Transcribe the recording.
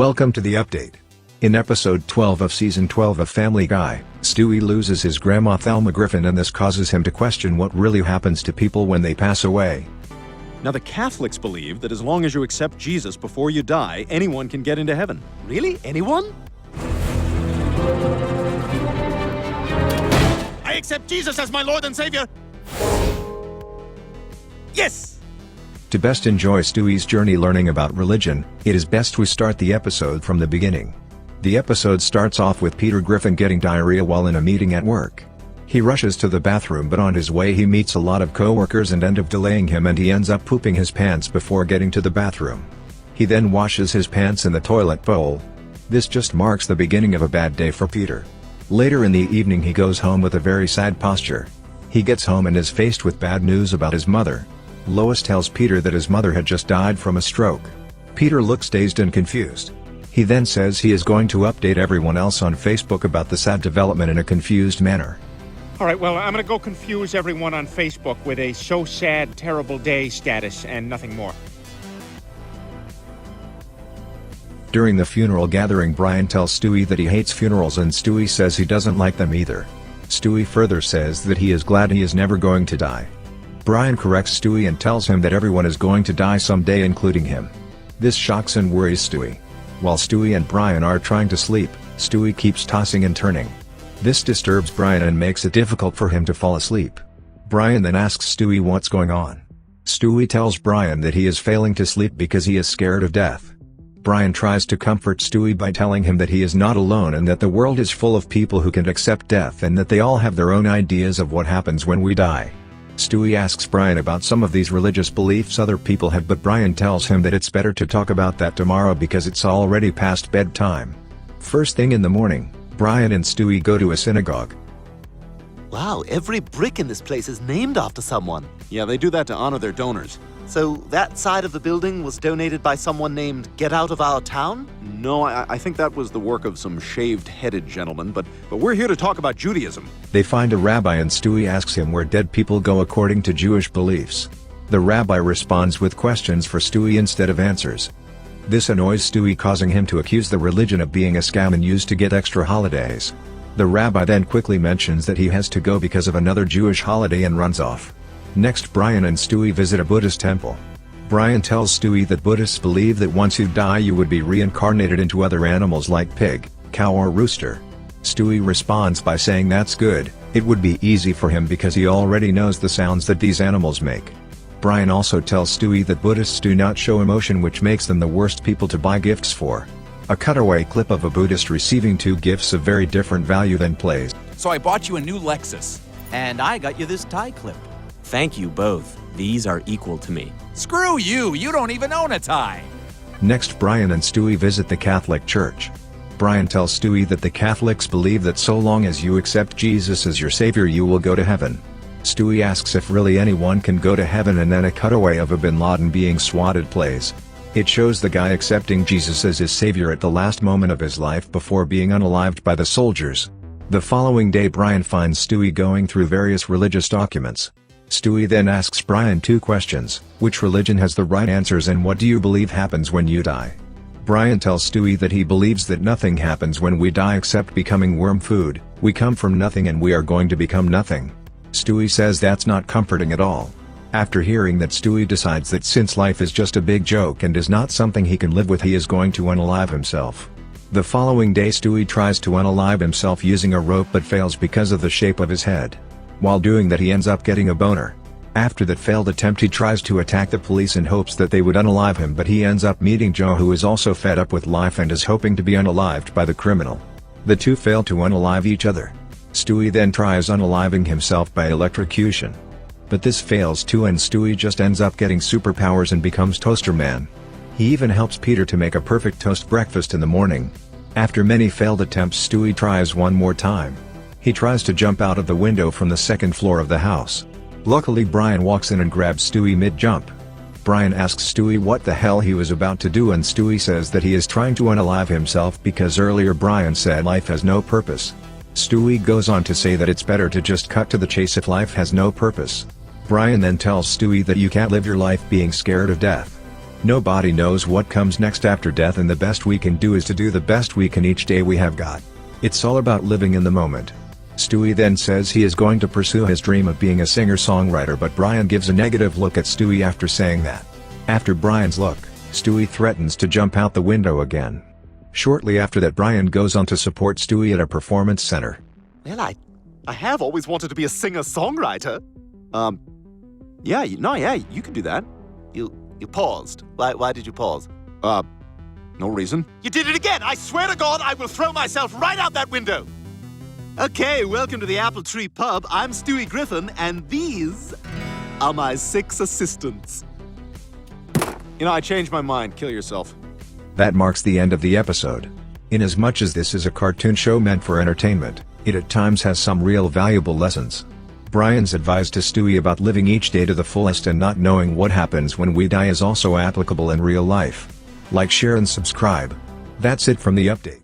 Welcome to the update. In episode 12 of season 12 of Family Guy, Stewie loses his grandma Thelma Griffin, and this causes him to question what really happens to people when they pass away. Now, the Catholics believe that as long as you accept Jesus before you die, anyone can get into heaven. Really? Anyone? I accept Jesus as my Lord and Savior! Yes! To best enjoy Stewie's journey learning about religion, it is best we start the episode from the beginning. The episode starts off with Peter Griffin getting diarrhea while in a meeting at work. He rushes to the bathroom, but on his way he meets a lot of co-workers and end up delaying him, and he ends up pooping his pants before getting to the bathroom. He then washes his pants in the toilet bowl. This just marks the beginning of a bad day for Peter. Later in the evening he goes home with a very sad posture. He gets home and is faced with bad news about his mother. Lois tells Peter that his mother had just died from a stroke. Peter looks dazed and confused. He then says he is going to update everyone else on Facebook about the sad development in a confused manner. Alright, well, I'm gonna go confuse everyone on Facebook with a so sad, terrible day status and nothing more. During the funeral gathering, Brian tells Stewie that he hates funerals, and Stewie says he doesn't like them either. Stewie further says that he is glad he is never going to die. Brian corrects Stewie and tells him that everyone is going to die someday, including him. This shocks and worries Stewie. While Stewie and Brian are trying to sleep, Stewie keeps tossing and turning. This disturbs Brian and makes it difficult for him to fall asleep. Brian then asks Stewie what's going on. Stewie tells Brian that he is failing to sleep because he is scared of death. Brian tries to comfort Stewie by telling him that he is not alone and that the world is full of people who can accept death and that they all have their own ideas of what happens when we die. Stewie asks Brian about some of these religious beliefs other people have, but Brian tells him that it's better to talk about that tomorrow because it's already past bedtime. First thing in the morning, Brian and Stewie go to a synagogue. Wow, every brick in this place is named after someone. Yeah, they do that to honor their donors. So that side of the building was donated by someone named Get Out of Our Town? No, I think that was the work of some shaved-headed gentleman, but we're here to talk about Judaism. They find a rabbi and Stewie asks him where dead people go according to Jewish beliefs. The rabbi responds with questions for Stewie instead of answers. This annoys Stewie, causing him to accuse the religion of being a scam and used to get extra holidays. The rabbi then quickly mentions that he has to go because of another Jewish holiday and runs off. Next, Brian and Stewie visit a Buddhist temple. Brian tells Stewie that Buddhists believe that once you die you would be reincarnated into other animals like pig, cow or rooster. Stewie responds by saying that's good, it would be easy for him because he already knows the sounds that these animals make. Brian also tells Stewie that Buddhists do not show emotion, which makes them the worst people to buy gifts for. A cutaway clip of a Buddhist receiving two gifts of very different value then plays. So I bought you a new Lexus. And I got you this tie clip. Thank you both. These are equal to me. Screw you! You don't even own a tie! Next, Brian and Stewie visit the Catholic Church. Brian tells Stewie that the Catholics believe that so long as you accept Jesus as your savior you will go to heaven. Stewie asks if really anyone can go to heaven, and then a cutaway of a Bin Laden being swatted plays. It shows the guy accepting Jesus as his savior at the last moment of his life before being unalived by the soldiers. The following day Brian finds Stewie going through various religious documents. Stewie then asks Brian two questions: which religion has the right answers and what do you believe happens when you die? Brian tells Stewie that he believes that nothing happens when we die except becoming worm food. We come from nothing and we are going to become nothing. Stewie says that's not comforting at all. After hearing that, Stewie decides that since life is just a big joke and is not something he can live with, he is going to unalive himself. The following day Stewie tries to unalive himself using a rope but fails because of the shape of his head. While doing that he ends up getting a boner. After that failed attempt he tries to attack the police in hopes that they would unalive him, but he ends up meeting Joe, who is also fed up with life and is hoping to be unalived by the criminal. The two fail to unalive each other. Stewie then tries unaliving himself by electrocution. But this fails too, and Stewie just ends up getting superpowers and becomes Toaster Man. He even helps Peter to make a perfect toast breakfast in the morning. After many failed attempts Stewie tries one more time. He tries to jump out of the window from the second floor of the house. Luckily Brian walks in and grabs Stewie mid-jump. Brian asks Stewie what the hell he was about to do, and Stewie says that he is trying to unalive himself because earlier Brian said life has no purpose. Stewie goes on to say that it's better to just cut to the chase if life has no purpose. Brian then tells Stewie that you can't live your life being scared of death. Nobody knows what comes next after death, and the best we can do is to do the best we can each day we have got. It's all about living in the moment. Stewie then says he is going to pursue his dream of being a singer-songwriter, but Brian gives a negative look at Stewie after saying that. After Brian's look, Stewie threatens to jump out the window again. Shortly after that, Brian goes on to support Stewie at a performance center. Well, I have always wanted to be a singer-songwriter. Yeah, you could do that. You paused. Why did you pause? No reason. You did it again! I swear to God, I will throw myself right out that window! Okay, welcome to the Apple Tree Pub. I'm Stewie Griffin, and these are my 6 assistants. You know, I changed my mind. Kill yourself. That marks the end of the episode. Inasmuch as this is a cartoon show meant for entertainment, it at times has some real valuable lessons. Brian's advice to Stewie about living each day to the fullest and not knowing what happens when we die is also applicable in real life. Like, share and subscribe. That's it from the update.